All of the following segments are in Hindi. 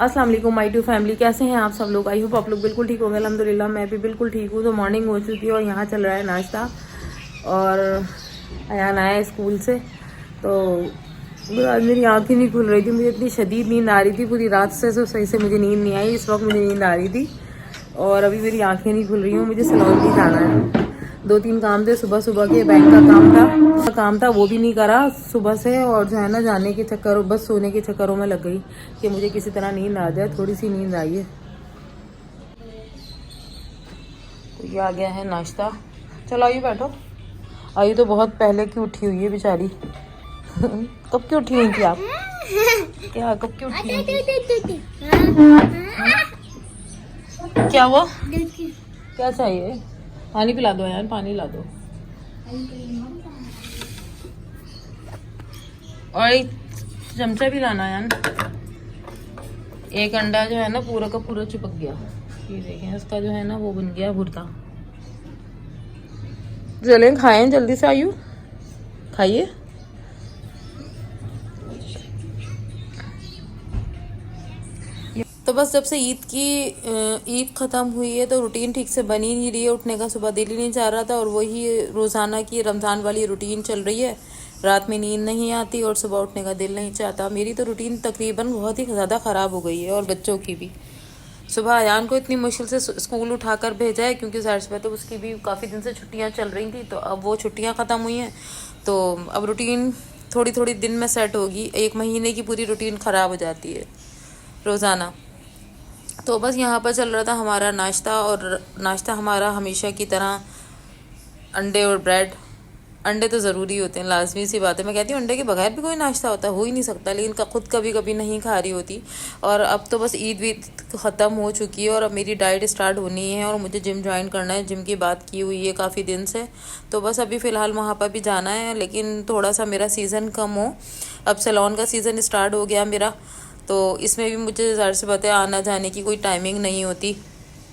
अस्सलाम वालेकुम माय टू फैमिली, कैसे हैं आप सब लोग। आई होप आप लोग बिल्कुल ठीक होंगे। अल्हम्दुलिल्लाह मैं भी बिल्कुल ठीक हूँ। तो मॉर्निंग हो चुकी है और यहाँ चल रहा है नाश्ता। और अयान आया स्कूल से तो आज मेरी आँखें नहीं खुल रही थी। मुझे इतनी शदीद नींद आ रही थी पूरी रात से, तो सही से मुझे नींद नहीं आई। इस वक्त मुझे नींद आ रही थी और अभी मेरी आँखें नहीं खुल रही हूँ। मुझे सैलून भी जाना है। 2-3 काम थे सुबह सुबह के, बैंक का काम था वो भी नहीं करा सुबह से। और जो है ना जाने के चक्करों, बस सोने के चक्करों में लग गई कि मुझे किसी तरह नींद आ जाए। थोड़ी सी नींद आई है। तो ये आ गया है नाश्ता। चलो आइए बैठो। आई तो बहुत पहले की उठी हुई है बेचारी। कब की उठी हुई थी आप? क्या कब की उठी हुई थी? क्या वो क्या चाहिए? पानी पिला दो यार, पानी ला दो। और एक चमचा भी लाना यार। एक अंडा जो है ना पूरा का पूरा चिपक गया। ये देखें, इसका जो है ना वो बन गया भुर्ता। चलें खाएं जल्दी से। आयु खाइए। तो बस जब से ईद ख़त्म हुई है तो रूटीन ठीक से बनी नहीं रही है। उठने का सुबह दिल ही नहीं चाह रहा था और वही रोज़ाना की रमज़ान वाली रूटीन चल रही है। रात में नींद नहीं आती और सुबह उठने का दिल नहीं चाहता। मेरी तो रूटीन तकरीबन बहुत ही ज़्यादा ख़राब हो गई है और बच्चों की भी। सुबह अयान को इतनी मुश्किल से स्कूल उठाकर भेजा है क्योंकि ज़ाहिर सी बात है उसकी भी काफ़ी दिन से छुट्टियाँ चल रही थी। तो अब वो छुट्टियाँ ख़त्म हुई हैं तो अब रूटीन थोड़ी थोड़ी दिन में सेट होगी। 1 महीने की पूरी रूटीन ख़राब हो जाती है रोज़ाना। तो बस यहाँ पर चल रहा था हमारा नाश्ता। और नाश्ता हमारा हमेशा की तरह अंडे और ब्रेड। अंडे तो ज़रूरी होते हैं, लाजमी सी बात है। मैं कहती हूँ अंडे के बगैर भी कोई नाश्ता होता हो ही नहीं सकता, लेकिन खुद कभी कभी नहीं खा रही होती। और अब तो बस ईद वीद ख़त्म हो चुकी है और अब मेरी डाइट स्टार्ट होनी है और मुझे जिम ज्वाइन करना है। जिम की बात की हुई है काफ़ी दिन से, तो बस अभी फ़िलहाल वहाँ पर भी जाना है। लेकिन थोड़ा सा मेरा सीज़न कम हो, अब सैलून का सीज़न स्टार्ट हो गया मेरा, तो इसमें भी मुझे ज़ाहिर सी बात है आना जाने की कोई टाइमिंग नहीं होती।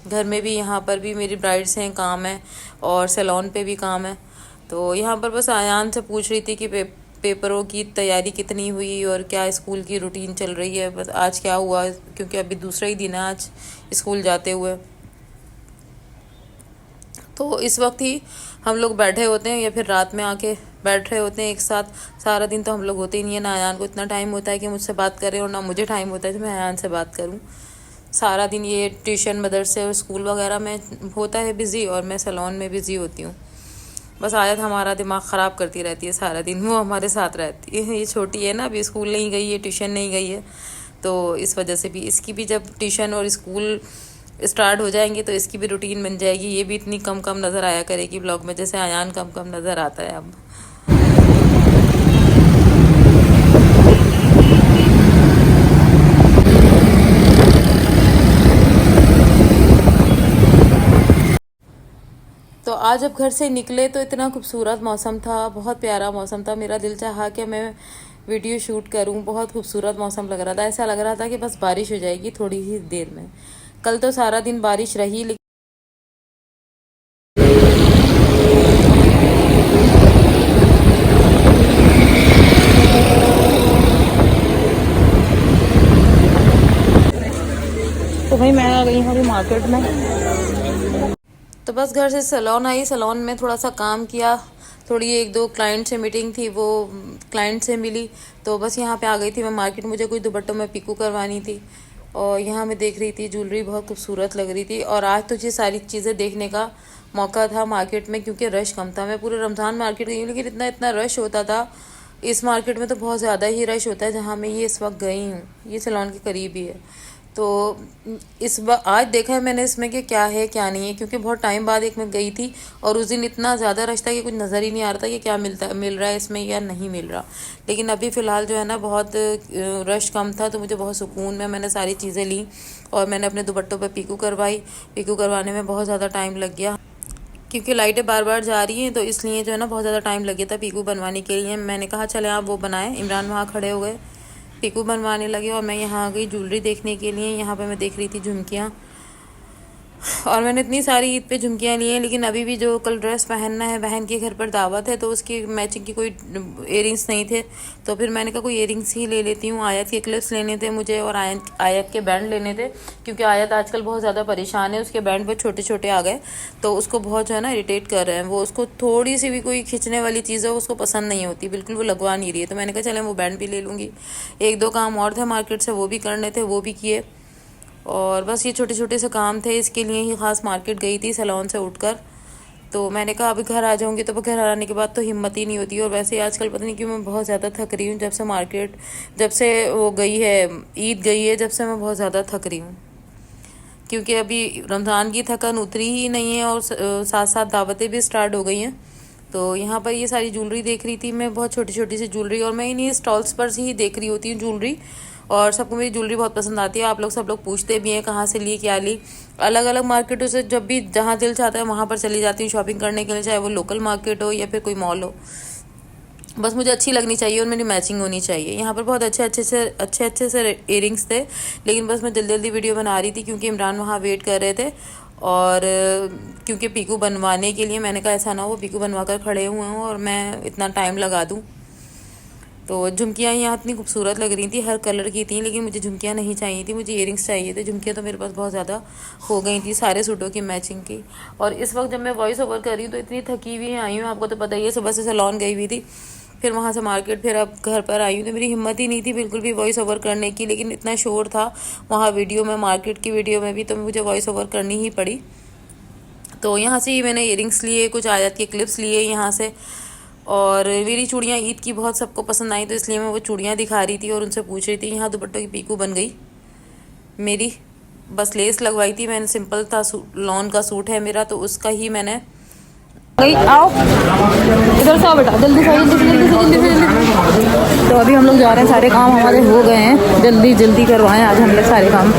घर में भी यहाँ पर भी मेरी ब्राइड्स हैं, काम है, और सैलून पे भी काम है। तो यहाँ पर बस आयान से पूछ रही थी कि पेपरों की तैयारी कितनी हुई और क्या स्कूल की रूटीन चल रही है। बस आज क्या हुआ, क्योंकि अभी दूसरा ही दिन है आज स्कूल जाते हुए। तो इस वक्त ही हम लोग बैठे होते हैं या फिर रात में आके बैठ रहे होते हैं एक साथ। सारा दिन तो हम लोग होते ही नहीं है। ना अयान को इतना टाइम होता है कि मुझसे बात करें और ना मुझे टाइम होता है कि मैं अयान से बात करूं। सारा दिन ये ट्यूशन, मदरसे और स्कूल वगैरह में होता है बिज़ी और मैं सैलून में बिज़ी होती हूँ। बस आयत हमारा दिमाग ख़राब करती रहती है सारा दिन, वो हमारे साथ रहती है। ये छोटी है ना, अभी स्कूल नहीं गई है, ट्यूशन नहीं गई है, तो इस वजह से भी इसकी भी जब ट्यूशन और स्कूल स्टार्ट हो जाएंगे तो इसकी भी रूटीन बन जाएगी। ये भी इतनी कम कम नज़र आया करेगी ब्लॉग में जैसे अयान कम कम नज़र आता है अब। तो आज जब घर से निकले तो इतना खूबसूरत मौसम था, बहुत प्यारा मौसम था। मेरा दिल चाहा कि मैं वीडियो शूट करूं। बहुत खूबसूरत मौसम लग रहा था, ऐसा लग रहा था कि बस बारिश हो जाएगी थोड़ी ही देर में। कल तो सारा दिन बारिश रही, लेकिन तो भाई मैं आ गई हूँ अभी मार्केट में। तो बस घर से सैलून आई, सैलून में थोड़ा सा काम किया। थोड़ी 1-2 क्लाइंट से मीटिंग थी, वो क्लाइंट से मिली। तो बस यहाँ पे आ गई थी मैं मार्केट। मुझे कुछ दुपट्टों में पिको करवानी थी और यहाँ मैं देख रही थी ज्वेलरी बहुत खूबसूरत लग रही थी। और आज तो ये सारी चीज़ें देखने का मौका था मार्केट में क्योंकि रश कम था। मैं पूरे रमज़ान मार्केट गई हूँ लेकिन इतना इतना रश होता था। इस मार्केट में तो बहुत ज़्यादा ही रश होता है जहाँ मैं ये इस वक्त गई हूँ। ये सैलून के करीब ही है। तो इस बार आज देखा है मैंने इसमें कि क्या है क्या नहीं है, क्योंकि बहुत टाइम बाद एक मैं गई थी और उस दिन इतना ज़्यादा रश था कि कुछ नज़र ही नहीं आ रहा था कि क्या मिल रहा है इसमें या नहीं मिल रहा। लेकिन अभी फ़िलहाल जो है ना बहुत रश कम था तो मुझे बहुत सुकून में मैंने सारी चीज़ें ली और मैंने अपने दुपट्टों पर पीकू करवाई। पीकू करवाने में बहुत ज़्यादा टाइम लग गया क्योंकि लाइटें बार बार जा रही हैं, तो इसलिए जो है ना बहुत ज़्यादा टाइम लग गया था पीकू बनवाने के लिए। मैंने कहा चले आप वो बनाएं। इमरान वहाँ खड़े हो गए, पीकू बनवाने लगे और मैं यहाँ आ गई ज्वेलरी देखने के लिए। यहाँ पे मैं देख रही थी झुमकियाँ। और मैंने इतनी सारी ईद पे झुमकियाँ ली हैं, लेकिन अभी भी जो कल ड्रेस पहनना है, बहन के घर पर दावत है, तो उसकी मैचिंग की कोई इयरिंग्स नहीं थे। तो फिर मैंने कहा कोई इयरिंग्स ही ले लेती हूँ। आयत के क्लिप्स लेने थे मुझे और आयत के बैंड लेने थे, क्योंकि आयत आजकल बहुत ज़्यादा परेशान है। उसके बैंड बहुत छोटे छोटे आ गए, तो उसको बहुत जो है ना इरिटेट कर रहे हैं। वो उसको थोड़ी सी भी कोई खींचने वाली चीज़ है उसको पसंद नहीं होती, बिल्कुल वो लगवा नहीं रही है। तो मैंने कहा चले वो बैंड भी ले लूँगी। एक दो काम और थे मार्केट से, वो भी करने थे, वो भी किए। और बस ये छोटे छोटे से काम थे, इसके लिए ही ख़ास मार्केट गई थी सैलून से उठकर। तो मैंने कहा अभी घर आ जाऊंगी, तो घर आने के बाद तो हिम्मत ही नहीं होती। और वैसे आजकल पता नहीं क्यों मैं बहुत ज़्यादा थक रही हूँ। जब से वो गई है, ईद गई है, जब से मैं बहुत ज़्यादा थक रही हूँ, क्योंकि अभी रमज़ान की थकान उतरी ही नहीं है और साथ साथ दावतें भी स्टार्ट हो गई हैं। तो यहाँ पर ये सारी ज्वेलरी देख रही थी मैं, बहुत छोटी छोटी सी ज्वेलरी, और मैं इन्हीं स्टॉल्स पर से ही देख रही होती हूँ ज्वेलरी। और सबको मेरी ज्वेलरी बहुत पसंद आती है। आप लोग सब लोग पूछते भी हैं कहाँ से ली, क्या ली। अलग अलग मार्केटों से जब भी जहाँ दिल चाहता है वहाँ पर चली जाती हूँ शॉपिंग करने के लिए, चाहे वो लोकल मार्केट हो या फिर कोई मॉल हो। बस मुझे अच्छी लगनी चाहिए और मेरी मैचिंग होनी चाहिए। यहाँ पर बहुत अच्छे से इयरिंग्स थे, लेकिन बस मैं जल्दी जल्दी वीडियो बना रही थी क्योंकि इमरान वहाँ वेट कर रहे थे। और क्योंकि पीकू बनवाने के लिए मैंने कहा ऐसा ना हो पीकू बनवा कर खड़े हुए हों और मैं इतना टाइम लगा दूँ। तो झुमकियाँ यहाँ इतनी खूबसूरत लग रही थी, हर कलर की थी, लेकिन मुझे झुमकियाँ नहीं चाहिए थी, मुझे इयरिंग्स चाहिए थे। झुमकियाँ तो मेरे पास बहुत ज़्यादा हो गई थी सारे सूटों की मैचिंग की। और इस वक्त जब मैं वॉइस ओवर कर रही हूँ तो इतनी थकी हुई आई हूँ, आपको तो पता ही है, सुबह से सैलून गई हुई थी, फिर वहाँ से मार्केट, फिर अब घर पर आई हूँ। तो मेरी हिम्मत ही नहीं थी बिल्कुल भी वॉइस ओवर करने की, लेकिन इतना शोर था वहाँ वीडियो में, मार्केट की वीडियो में भी, तो मुझे वॉइस ओवर करनी ही पड़ी। तो यहाँ से ही मैंने इयरिंग्स लिए, कुछ आयत के क्लिप्स लिए यहाँ से। और मेरी चूड़ियाँ ईद की बहुत सबको पसंद आई, तो इसलिए मैं वो चूड़ियाँ दिखा रही थी और उनसे पूछ रही थी। यहाँ दुपट्टों की पीकू बन गई मेरी, बस लेस लगवाई थी मैंने, सिंपल था, लॉन का सूट है मेरा, तो उसका ही मैंने गई। आओ इधर से, आओ बेटा, जल्दी से जल्दी। तो अभी हम लोग जा रहे हैं, सारे काम हमारे हो गए हैं, जल्दी जल्दी करवाएं आज हम लोग सारे काम।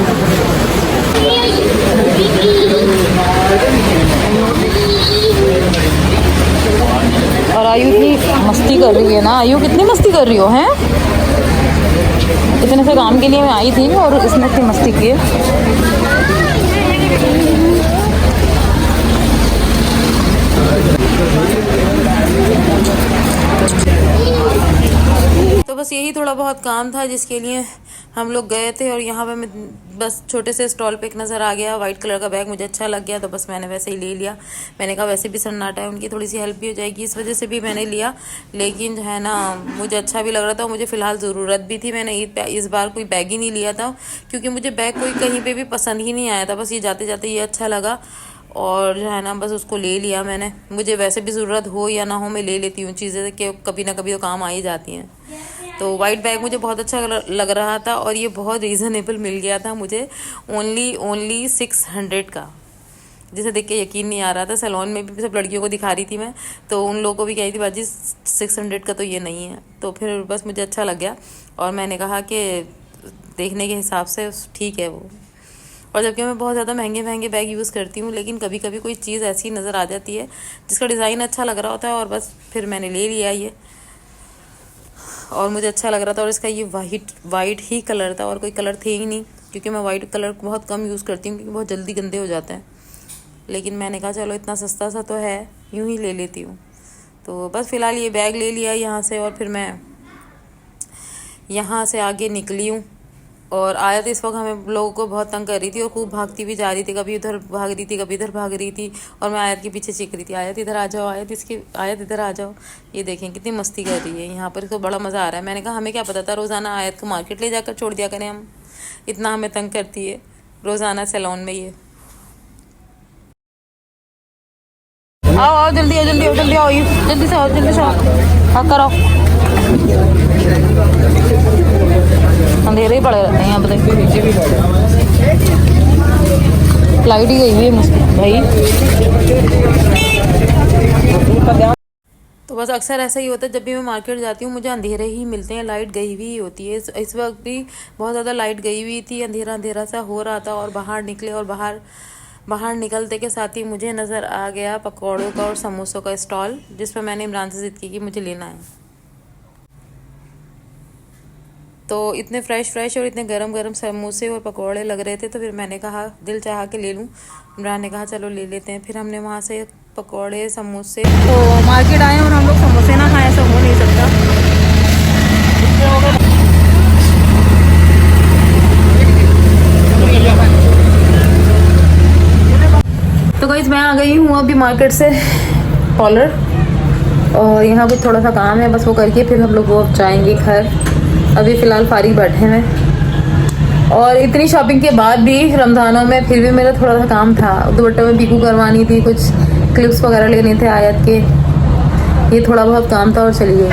और आयु इतनी मस्ती कर रही है ना, आयु कितनी मस्ती कर रही हो हैं। इतने से काम के लिए मैं आई थी और इसने इतनी मस्ती की है। तो बस यही थोड़ा बहुत काम था जिसके लिए हम लोग गए थे। और यहाँ पे मैं बस छोटे से स्टॉल पे एक नज़र आ गया, वाइट कलर का बैग मुझे अच्छा लग गया, तो बस मैंने वैसे ही ले लिया। मैंने कहा वैसे भी सन्नाटा है, उनकी थोड़ी सी हेल्प भी हो जाएगी, इस वजह से भी मैंने लिया। लेकिन जो है ना, मुझे अच्छा भी लग रहा था और मुझे फ़िलहाल ज़रूरत भी थी। मैंने इस बार कोई बैग ही नहीं लिया था, क्योंकि मुझे बैग कोई कहीं पर भी पसंद ही नहीं आया था। बस ये जाते जाते ये अच्छा लगा और जो है ना, बस उसको ले लिया मैंने। मुझे वैसे भी ज़रूरत हो या ना हो, मैं ले लेती हूँ चीज़ें कि कभी ना कभी तो काम आ ही जाती हैं। तो वाइट बैग मुझे बहुत अच्छा लग रहा था और ये बहुत रीज़नेबल मिल गया था मुझे, ओनली 600 का, जिसे देख के यकीन नहीं आ रहा था। सैलून में भी सब लड़कियों को दिखा रही थी मैं, तो उन लोगों को भी कही थी बाजी 600 का तो ये नहीं है। तो फिर बस मुझे अच्छा लग गया और मैंने कहा कि देखने के हिसाब से ठीक है वो। और जबकि मैं बहुत ज़्यादा महंगे महंगे बैग यूज़ करती हूँ, लेकिन कभी कभी कोई चीज़ ऐसी नज़र आ जाती है जिसका डिज़ाइन अच्छा लग रहा होता है, और बस फिर मैंने ले लिया ये। और मुझे अच्छा लग रहा था, और इसका ये वाइट ही कलर था और कोई कलर थे ही नहीं, क्योंकि मैं वाइट कलर बहुत कम यूज़ करती हूँ क्योंकि बहुत जल्दी गंदे हो जाते हैं। लेकिन मैंने कहा चलो इतना सस्ता सा तो है, यूँ ही ले लेती हूँ। तो बस फ़िलहाल ये बैग ले लिया यहाँ से, और फिर मैं यहाँ से आगे निकली हूँ। और आयत इस वक्त हमें लोगों को बहुत तंग कर रही थी और खूब भागती भी जा रही थी, कभी उधर भाग रही थी, कभी इधर भाग रही थी, और मैं आयत के पीछे चीख रही थी, आयत इधर आ जाओ, आयत इधर आ जाओ। ये देखें कितनी मस्ती कर रही है यहाँ पर, इसको बड़ा मज़ा आ रहा है। मैंने कहा हमें क्या पता था, रोज़ाना आयत को मार्केट ले जाकर छोड़ दिया करें हम, इतना हमें तंग करती है रोज़ाना सैलून में ये। आओ आओ जल्दी आओ, जल्दी आओ, जल्दी आओ, जल्दी से आओ, जल्दी से आओ, हाँ करो, अंधेरे ही पड़े रहते हैं यहाँ पे, लाइट ही गई हुई है मुझे भाई। तो बस अक्सर ऐसा ही होता है, जब भी मैं मार्केट जाती हूँ मुझे अंधेरे ही मिलते हैं, लाइट गई हुई होती है। इस वक्त भी बहुत ज़्यादा लाइट गई हुई थी, अंधेरा अंधेरा सा हो रहा था। और बाहर निकले और बाहर निकलते के साथ ही मुझे नज़र आ गया पकौड़ों का और समोसों का स्टॉल, जिस पर मैंने इमरान से ज़िद की कि मुझे लेना है। तो इतने फ्रेश और इतने गरम गरम समोसे और पकौड़े लग रहे थे, तो फिर मैंने कहा दिल चाहा के ले लूँ। इमरान ने कहा चलो ले लेते हैं। फिर हमने वहाँ से पकौड़े समोसे, तो मार्केट आए और हम लोग समोसे ना खाएं ऐसा हो नहीं सकता। तो गाइस मैं आ गई हूँ अभी मार्केट से पॉलर, और यहाँ कुछ थोड़ा सा काम है, बस वो करके फिर हम लोग वो जाएंगे घर। अभी फ़िलहाल फारिग बैठे हैं। और इतनी शॉपिंग के बाद भी रमज़ानों में फिर भी मेरा थोड़ा सा काम था। दुपट्टे में पीकू करवानी थी, कुछ क्लिप्स वगैरह लेने थे आयत के, ये थोड़ा बहुत काम था और चलिए।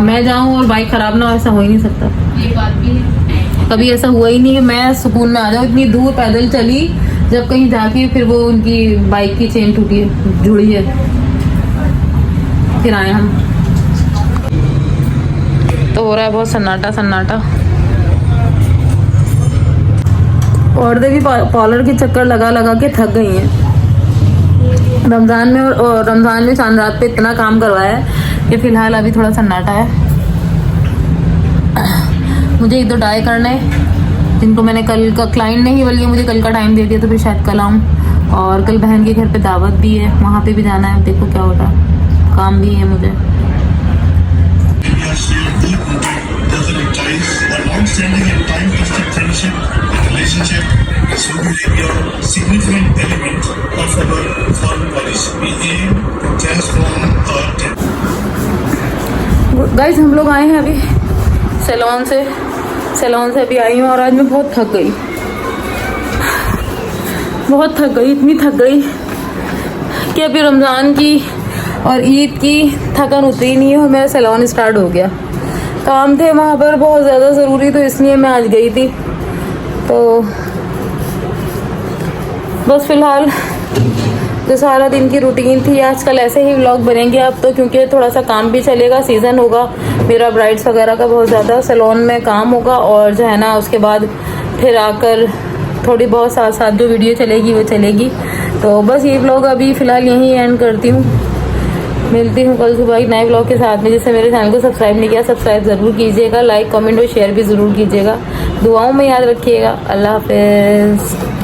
मैं जाऊँ और बाइक ख़राब ना हो, ऐसा हो ही नहीं सकता। ये बात भी है, कभी ऐसा हुआ ही नहीं कि मैं सुकून में आ जाऊँ। इतनी दूर पैदल चली, जब कहीं जाके फिर वो उनकी बाइक की चेन टूटी है, जुड़ी है, फिर आए हम। तो हो रहा है बहुत सन्नाटा। औरतें भी पार्लर के चक्कर लगा के थक गई हैं रमज़ान में, और रमज़ान में चांद रात पे इतना काम करवाया है कि फ़िलहाल अभी थोड़ा सन्नाटा है। मुझे एक दो डाई करने, जिनको मैंने कल का, क्लाइंट ने ही बल्कि मुझे कल का टाइम दे दिया, तो फिर शायद कल आऊँ। और कल बहन के घर पे दावत भी है, वहाँ पे भी जाना है। देखो क्या होता है, काम भी है मुझे। गाइस हम लोग आए हैं अभी सैलून से अभी आई हूँ, और आज मैं बहुत थक गई, इतनी थक गई कि अभी रमज़ान की और ईद की थकन उतरी नहीं है और मेरा सैलून स्टार्ट हो गया। काम थे वहाँ पर बहुत ज़्यादा ज़रूरी, तो इसलिए मैं आज गई थी। तो बस फ़िलहाल जो सारा दिन की रूटीन थी, आजकल ऐसे ही व्लॉग बनेंगे अब तो, क्योंकि थोड़ा सा काम भी चलेगा, सीज़न होगा मेरा ब्राइड्स वगैरह का, बहुत ज़्यादा सैलून में काम होगा। और जो है ना उसके बाद फिर आकर थोड़ी बहुत साथ जो वीडियो चलेगी वो चलेगी। तो बस ये व्लॉग अभी फ़िलहाल यहीं एंड करती हूँ। मिलती हूँ कल सुबह एक नए व्लॉग के साथ में। जिससे मेरे चैनल को सब्सक्राइब नहीं किया, सब्सक्राइब ज़रूर कीजिएगा, लाइक कमेंट और शेयर भी ज़रूर कीजिएगा। दुआओं में याद रखिएगा। अल्लाह हाफ़िज़।